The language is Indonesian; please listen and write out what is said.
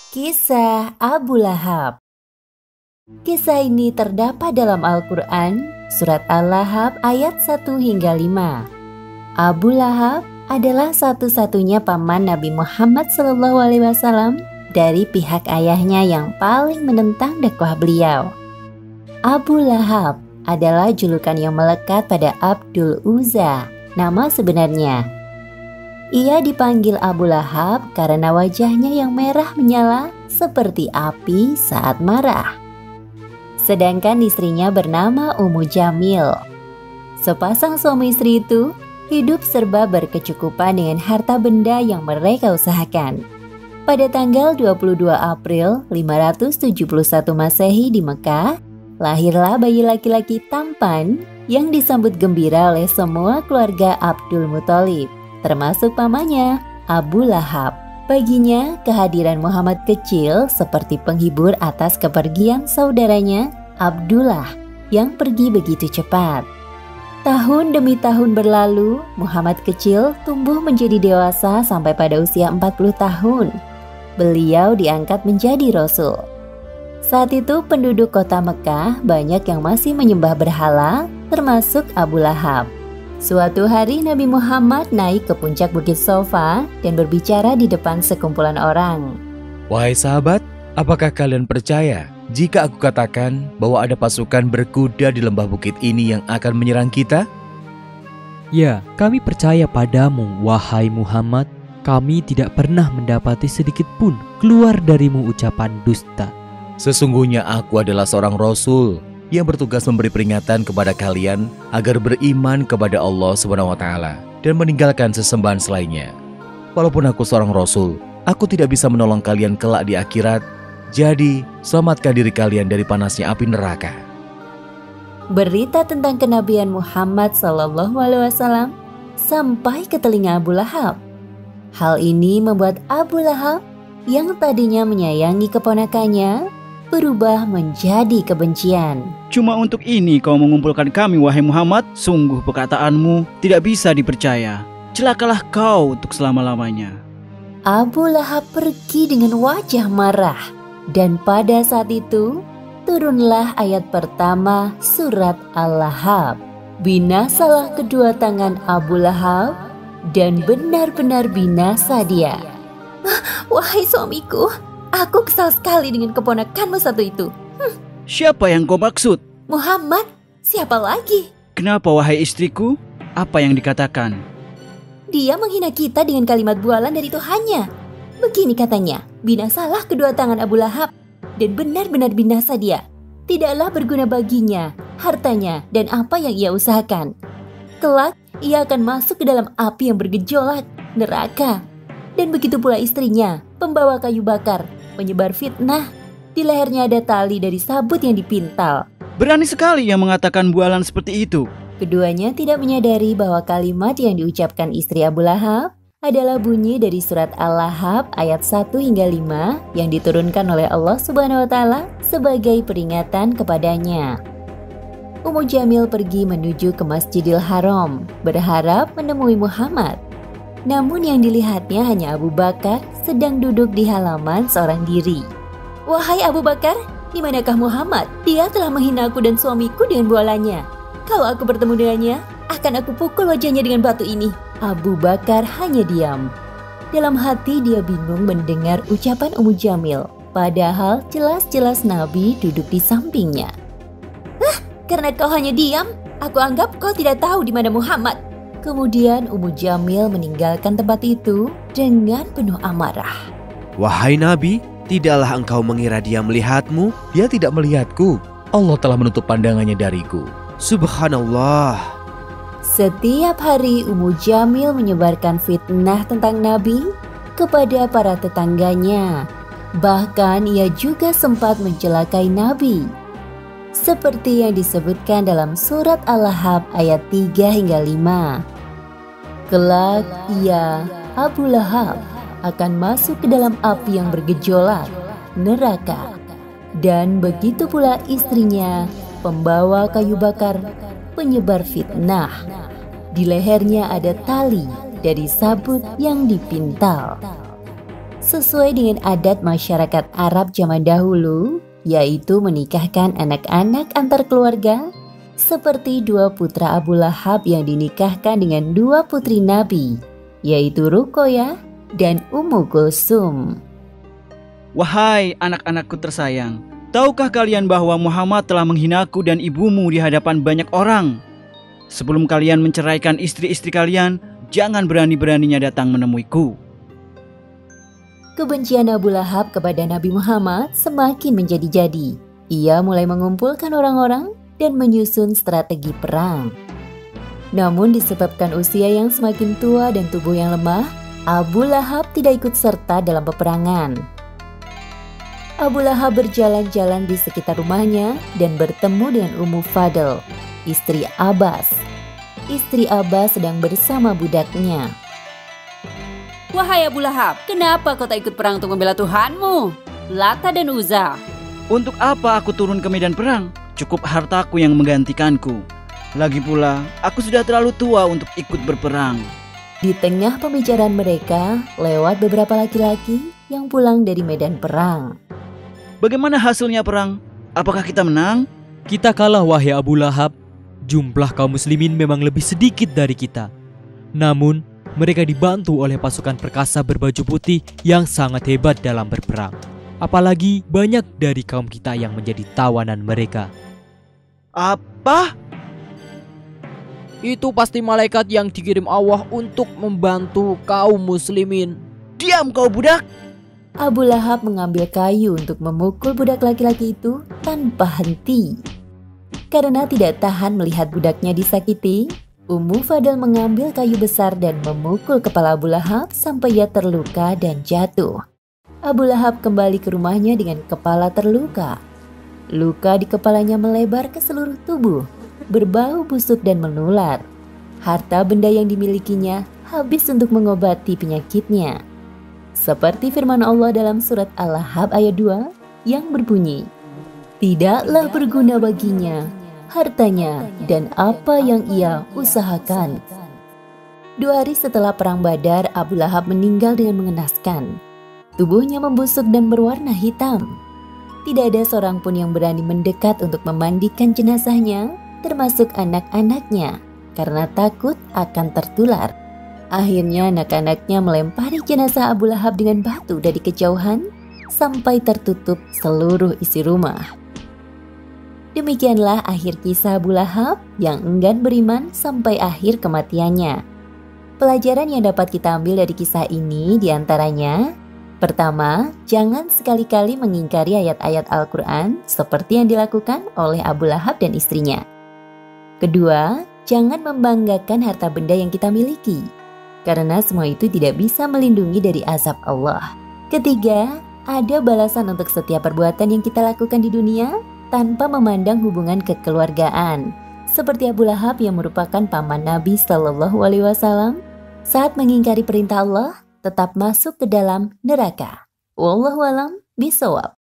Kisah Abu Lahab. Kisah ini terdapat dalam Al-Quran, surat Al-Lahab ayat 1 hingga 5. Abu Lahab adalah satu-satunya paman Nabi Muhammad SAW dari pihak ayahnya yang paling menentang dakwah beliau. Abu Lahab adalah julukan yang melekat pada Abdul Uzza, nama sebenarnya. Ia dipanggil Abu Lahab karena wajahnya yang merah menyala seperti api saat marah. Sedangkan istrinya bernama Ummu Jamil. Sepasang suami istri itu hidup serba berkecukupan dengan harta benda yang mereka usahakan. Pada tanggal 22 April 571 Masehi di Mekah, lahirlah bayi laki-laki tampan yang disambut gembira oleh semua keluarga Abdul Muthalib, termasuk pamannya, Abu Lahab. Baginya, kehadiran Muhammad kecil seperti penghibur atas kepergian saudaranya, Abdullah, yang pergi begitu cepat. Tahun demi tahun berlalu, Muhammad kecil tumbuh menjadi dewasa sampai pada usia 40 tahun. Beliau diangkat menjadi Rasul. Saat itu penduduk kota Mekah banyak yang masih menyembah berhala, termasuk Abu Lahab. Suatu hari Nabi Muhammad naik ke puncak Bukit Sofa dan berbicara di depan sekumpulan orang. Wahai sahabat, apakah kalian percaya jika aku katakan bahwa ada pasukan berkuda di lembah bukit ini yang akan menyerang kita? Ya, kami percaya padamu, wahai Muhammad. Kami tidak pernah mendapati sedikit pun keluar darimu ucapan dusta. Sesungguhnya aku adalah seorang Rasul yang bertugas memberi peringatan kepada kalian agar beriman kepada Allah SWT dan meninggalkan sesembahan selainnya. Walaupun aku seorang Rasul, aku tidak bisa menolong kalian kelak di akhirat. Jadi, selamatkan diri kalian dari panasnya api neraka. Berita tentang kenabian Muhammad SAW sampai ke telinga Abu Lahab. Hal ini membuat Abu Lahab yang tadinya menyayangi keponakannya berubah menjadi kebencian. Cuma untuk ini kau mengumpulkan kami, wahai Muhammad? Sungguh perkataanmu tidak bisa dipercaya. Celakalah kau untuk selama-lamanya. Abu Lahab pergi dengan wajah marah. Dan pada saat itu, turunlah ayat pertama surat Al-Lahab. Binasalah kedua tangan Abu Lahab, dan benar-benar binasa dia. Wahai suamiku, aku kesal sekali dengan keponakanmu satu itu. Siapa yang kau maksud? Muhammad, siapa lagi? Kenapa wahai istriku? Apa yang dikatakan? Dia menghina kita dengan kalimat bualan dari Tuhannya. Begini katanya, binasalah kedua tangan Abu Lahab, dan benar-benar binasa dia. Tidaklah berguna baginya, hartanya, dan apa yang ia usahakan. Kelak, ia akan masuk ke dalam api yang bergejolak, neraka. Dan begitu pula istrinya, pembawa kayu bakar, penyebar fitnah. Di lehernya ada tali dari sabut yang dipintal. Berani sekali yang mengatakan bualan seperti itu. Keduanya tidak menyadari bahwa kalimat yang diucapkan istri Abu Lahab adalah bunyi dari surat Al-Lahab ayat 1 hingga 5 yang diturunkan oleh Allah SWT sebagai peringatan kepadanya. Ummu Jamil pergi menuju ke Masjidil Haram, berharap menemui Muhammad. Namun yang dilihatnya hanya Abu Bakar sedang duduk di halaman seorang diri. Wahai Abu Bakar, di manakah Muhammad? Dia telah menghina aku dan suamiku dengan bualannya. Kalau aku bertemu dengannya, akan aku pukul wajahnya dengan batu ini. Abu Bakar hanya diam. Dalam hati dia bingung mendengar ucapan Ummu Jamil, padahal jelas-jelas Nabi duduk di sampingnya. Karena kau hanya diam, aku anggap kau tidak tahu di mana Muhammad. Kemudian Ummu Jamil meninggalkan tempat itu dengan penuh amarah. Wahai Nabi, tidaklah engkau mengira dia melihatmu? Dia tidak melihatku. Allah telah menutup pandangannya dariku. Subhanallah. Setiap hari Ummu Jamil menyebarkan fitnah tentang Nabi kepada para tetangganya. Bahkan ia juga sempat mencelakai Nabi. Seperti yang disebutkan dalam surat Al-Lahab ayat 3 hingga 5. Kelak ia, Abu Lahab, akan masuk ke dalam api yang bergejolak, neraka. Dan begitu pula istrinya, pembawa kayu bakar, penyebar fitnah. Di lehernya ada tali dari sabut yang dipintal. Sesuai dengan adat masyarakat Arab zaman dahulu, yaitu menikahkan anak-anak antar keluarga, seperti dua putra Abu Lahab yang dinikahkan dengan dua putri Nabi, yaitu Ruqayyah dan Ummu Kulsum. Wahai anak-anakku tersayang, tahukah kalian bahwa Muhammad telah menghinaku dan ibumu di hadapan banyak orang? Sebelum kalian menceraikan istri-istri kalian, jangan berani-beraninya datang menemuiku. Kebencian Abu Lahab kepada Nabi Muhammad semakin menjadi-jadi. Ia mulai mengumpulkan orang-orang dan menyusun strategi perang. Namun disebabkan usia yang semakin tua dan tubuh yang lemah, Abu Lahab tidak ikut serta dalam peperangan. Abu Lahab berjalan-jalan di sekitar rumahnya dan bertemu dengan Ummu Fadl, istri Abbas. Istri Abbas sedang bersama budaknya. Wahai Abu Lahab, kenapa kau tak ikut perang untuk membela Tuhanmu, Lata dan Uzza? Untuk apa aku turun ke medan perang? Cukup hartaku yang menggantikanku. Lagi pula, aku sudah terlalu tua untuk ikut berperang. Di tengah pembicaraan mereka, lewat beberapa laki-laki yang pulang dari medan perang. Bagaimana hasilnya perang? Apakah kita menang? Kita kalah, wahai Abu Lahab. Jumlah kaum muslimin memang lebih sedikit dari kita. Namun, mereka dibantu oleh pasukan perkasa berbaju putih yang sangat hebat dalam berperang. Apalagi banyak dari kaum kita yang menjadi tawanan mereka. Apa? Itu pasti malaikat yang dikirim Allah untuk membantu kaum muslimin. Diam kau budak! Abu Lahab mengambil kayu untuk memukul budak laki-laki itu tanpa henti. Karena tidak tahan melihat budaknya disakiti, Ummu Fadl mengambil kayu besar dan memukul kepala Abu Lahab sampai ia terluka dan jatuh. Abu Lahab kembali ke rumahnya dengan kepala terluka. Luka di kepalanya melebar ke seluruh tubuh, berbau busuk dan menular. Harta benda yang dimilikinya habis untuk mengobati penyakitnya. Seperti firman Allah dalam surat Al-Lahab ayat 2 yang berbunyi, "Tidaklah berguna baginya hartanya dan apa yang ia usahakan." 2 hari setelah perang Badar, Abu Lahab meninggal dengan mengenaskan. Tubuhnya membusuk dan berwarna hitam. Tidak ada seorang pun yang berani mendekat untuk memandikan jenazahnya, termasuk anak-anaknya, karena takut akan tertular. Akhirnya anak-anaknya melempari jenazah Abu Lahab dengan batu dari kejauhan sampai tertutup seluruh isi rumah. Demikianlah akhir kisah Abu Lahab yang enggan beriman sampai akhir kematiannya. Pelajaran yang dapat kita ambil dari kisah ini diantaranya: pertama, jangan sekali-kali mengingkari ayat-ayat Al-Quran seperti yang dilakukan oleh Abu Lahab dan istrinya. Kedua, jangan membanggakan harta benda yang kita miliki, karena semua itu tidak bisa melindungi dari azab Allah. Ketiga, ada balasan untuk setiap perbuatan yang kita lakukan di dunia tanpa memandang hubungan kekeluargaan, seperti Abu Lahab yang merupakan paman Nabi Shallallahu Alaihi Wasallam saat mengingkari perintah Allah tetap masuk ke dalam neraka. Wallahu a'lam bishawab.